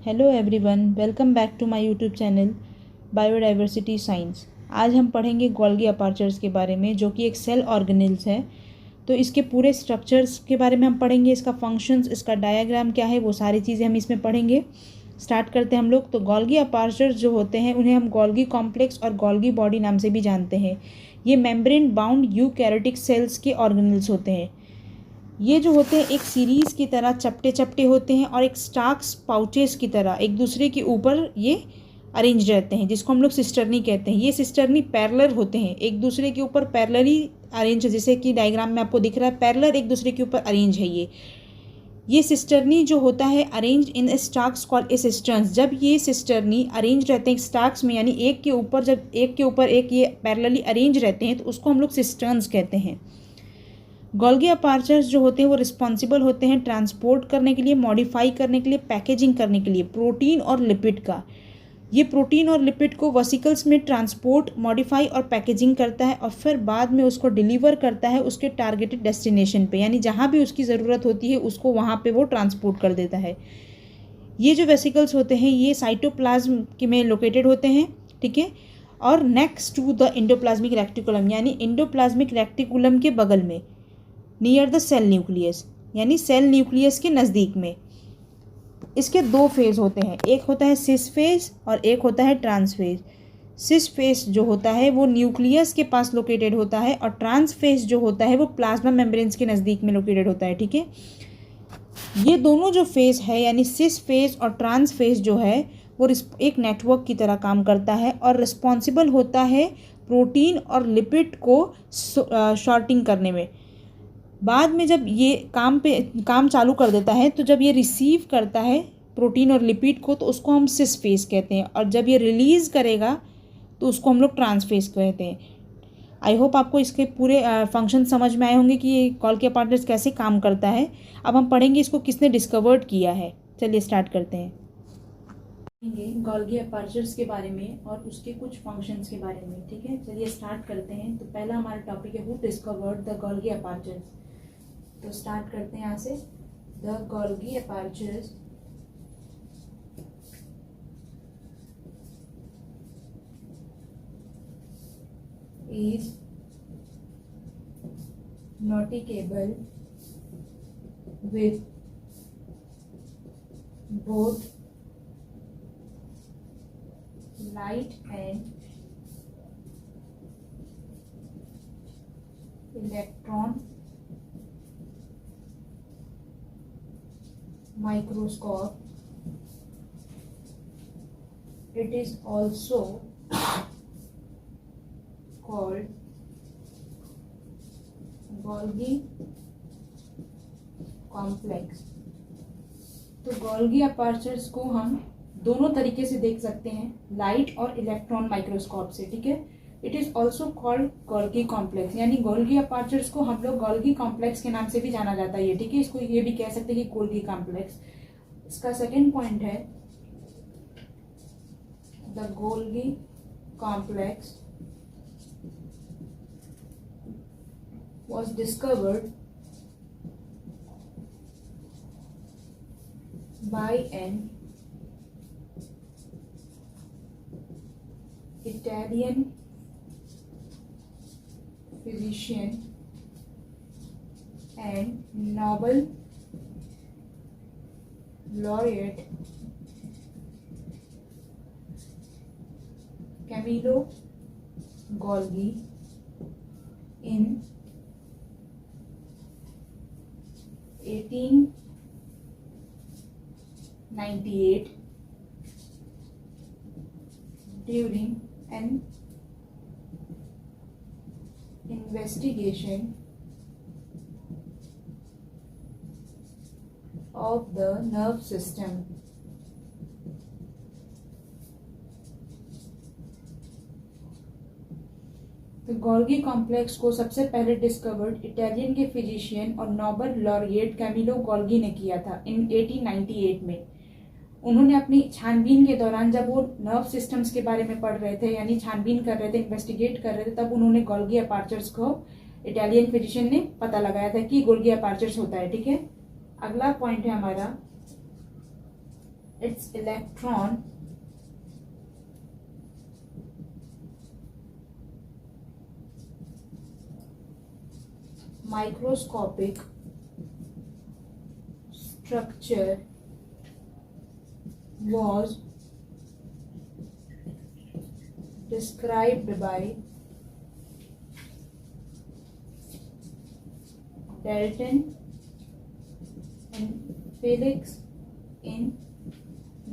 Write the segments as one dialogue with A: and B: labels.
A: Hello everyone, welcome back to my YouTube channel biodiversity science. आज हम पढ़ेंगे Golgi अपार्चर्स के बारे में, जो कि एक सेल ऑर्गेनेल्स है। तो इसके पूरे स्ट्रक्चर्स के बारे में हम पढ़ेंगे, इसका फंक्शंस, इसका डायग्राम क्या है, वो सारी चीज़ें हम इसमें पढ़ेंगे। स्टार्ट करते हैं हम लोग। तो गोल्गी अपार्चर्स जो होते हैं उन्हें हम गोल्गी कॉम्प्लेक्स और गोल्गी बॉडी नाम से भी जानते हैं। ये मेम्ब्रेन बाउंड यूकैरियोटिक सेल्स के ऑर्गेनेल्स होते हैं। ये जो होते हैं एक सीरीज़ की तरह चपटे चपटे होते हैं और एक स्टार्क्स पाउचेस की तरह एक दूसरे के ऊपर ये अरेंज रहते हैं, जिसको हम लोग सिस्टर्नी कहते हैं। ये सिस्टर्नी पैरेलल होते हैं, एक दूसरे के ऊपर पैरेलली अरेंज, जैसे कि डायग्राम में आपको दिख रहा है, पैरेलल एक दूसरे के ऊपर अरेंज है। ये सिस्टर्नी जो होता है arrange in stacks called a cisterns. जब ये सिस्टर्नी अरेंज रहते हैं स्टार्क्स में, यानी एक के ऊपर, जब एक के ऊपर एक ये पैरेलली अरेंज रहते हैं, तो उसको हम लोग सिस्टर्न्स कहते हैं। गोल्गी अपार्चर्स जो होते हैं वो रिस्पॉन्सिबल होते हैं ट्रांसपोर्ट करने के लिए, मॉडिफाई करने के लिए, पैकेजिंग करने के लिए प्रोटीन और लिपिड का। ये प्रोटीन और लिपिड को वेसिकल्स में ट्रांसपोर्ट, मॉडिफाई और पैकेजिंग करता है और फिर बाद में उसको डिलीवर करता है उसके टारगेटेड डेस्टिनेशन पे, यानी जहाँ भी उसकी ज़रूरत होती है उसको वहाँ पे वो ट्रांसपोर्ट कर देता है। ये जो वेसिकल्स होते हैं ये साइटोप्लाज्म में लोकेटेड होते हैं, ठीक है, और next to the endoplasmic reticulum, यानी इंडोप्लाज्मिक रेक्टिकुलम के बगल में, नियर द सेल न्यूक्लियस, यानी सेल न्यूक्लियस के नज़दीक में। इसके दो फेज़ होते हैं, एक होता है सिस फेज और एक होता है ट्रांस फेज। सिस फेज जो होता है वो न्यूक्लियस के पास लोकेटेड होता है और ट्रांस फेज जो होता है वो प्लाज्मा मेम्ब्रेन्स के नज़दीक में लोकेटेड होता है, ठीक है। ये दोनों जो फेज़ है, यानी सिस फेज और ट्रांस फेज जो है वो एक नेटवर्क की तरह काम करता है और रिस्पॉन्सिबल होता है प्रोटीन और लिपिड को शॉर्टिंग करने में। बाद में जब ये काम चालू कर देता है, तो जब ये रिसीव करता है प्रोटीन और लिपिड को, तो उसको हम सिस फेज कहते हैं, और जब ये रिलीज़ करेगा तो उसको हम लोग ट्रांस फेज कहते हैं। आई होप आपको इसके पूरे फंक्शन समझ में आए होंगे कि ये गोल्गी अपार्चर्स कैसे काम करता है। अब हम पढ़ेंगे इसको किसने डिस्कवर्ड किया है। चलिए स्टार्ट करते हैं, गोल्गी अपार्चर्स के बारे में और उसके कुछ फंक्शंस के बारे में, ठीक है। चलिए स्टार्ट करते हैं। तो पहला हमारा टॉपिक है who discovered the Golgi apparatus. तो स्टार्ट करते हैं यहाँ से। The Golgi apparatus is noticeable with both light and electron microscope. It is also called Golgi complex. तो गोल्गी अपार्चर्स को हम दोनों तरीके से देख सकते हैं, लाइट और इलेक्ट्रॉन माइक्रोस्कोप से, ठीक है। It is also called Golgi complex, यानी गोल्गी अपार्चर्स को हम लोग गोल्गी कॉम्प्लेक्स के नाम से भी जाना जाता है, ठीक है। इसको ये भी कह सकते हैं कि गोल्गी कॉम्प्लेक्स। इसका सेकेंड पॉइंट है the Golgi complex was discovered by an Italian physician and Nobel laureate Camillo Golgi in 1898 during an investigation of the nerve system. तो गोल्गी कॉम्प्लेक्स को सबसे पहले डिस्कवर्ड इटालियन के फिजिशियन और Nobel laureate Camillo Golgi ने किया था इन 1898 में। उन्होंने अपनी छानबीन के दौरान, जब वो नर्व सिस्टम्स के बारे में पढ़ रहे थे, यानी छानबीन कर रहे थे, इन्वेस्टिगेट कर रहे थे, तब उन्होंने गोल्गी अपार्चर्स को, इटालियन फिजिशियन ने पता लगाया था कि गोल्गी अपार्चर्स होता है, ठीक है। अगला पॉइंट है हमारा its electron microscopic structure was described by Dalton and Felix in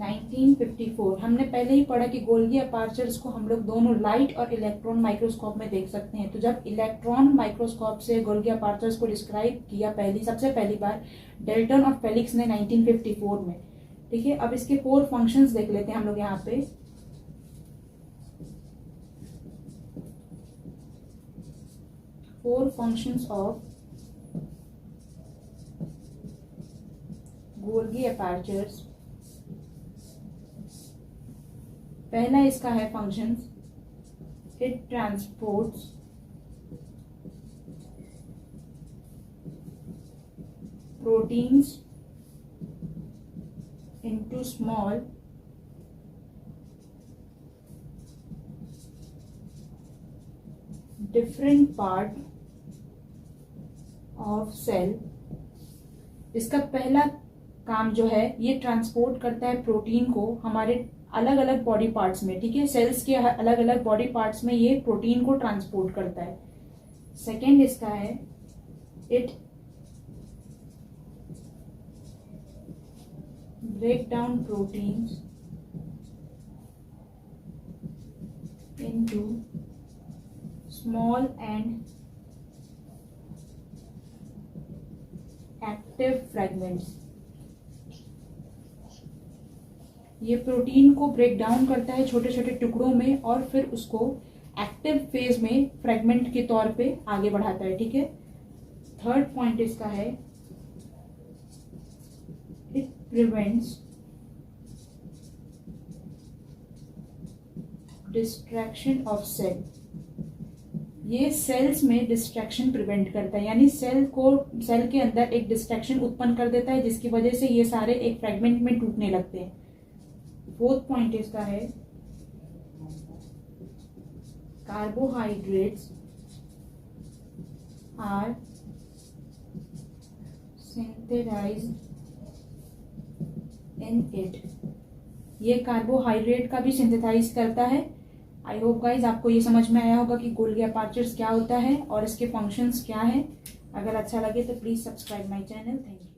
A: 1954। हमने पहले ही पढ़ा कि गोल्गी अपार्चर्स को हम लोग दोनों लाइट और इलेक्ट्रॉन माइक्रोस्कोप में देख सकते हैं। तो जब इलेक्ट्रॉन माइक्रोस्कोप से गोल्गी अपार्चर्स को डिस्क्राइब किया सबसे पहली बार डेल्टन और फेलिक्स ने 1954 में। ठीक है, अब इसके 4 फंक्शंस देख लेते हैं हम लोग यहाँ पे। Four functions of Golgi apparatus. पहला इसका है functions, it transports proteins into small different part of cell। इसका पहला काम जो है ये ट्रांसपोर्ट करता है प्रोटीन को हमारे अलग अलग बॉडी पार्ट्स में। ठीक है, सेल्स के अलग अलग बॉडी पार्ट्स में ये प्रोटीन को ट्रांसपोर्ट करता है। सेकेंड इसका है it break down proteins into small and active fragments। ये प्रोटीन को ब्रेक डाउन करता है छोटे छोटे टुकड़ों में और फिर उसको एक्टिव फेज में फ्रेगमेंट के तौर पे आगे बढ़ाता है। ठीक है, थर्ड पॉइंट इसका है it prevents distraction of cell। ये सेल्स में डिस्ट्रैक्शन प्रिवेंट करता है, यानी सेल के अंदर एक डिस्ट्रैक्शन उत्पन्न कर देता है जिसकी वजह से ये सारे एक फ्रेगमेंट में टूटने लगते हैं। फोर्थ पॉइंट इसका है carbohydrates are synthesised in it. ये कार्बोहाइड्रेट का भी सिंथेसाइज करता है। आई होप गाइज आपको ये समझ में आया होगा कि गोल्गी अपार्चर्स क्या होता है और इसके फंक्शंस क्या है। अगर अच्छा लगे तो please subscribe my channel. Thank you.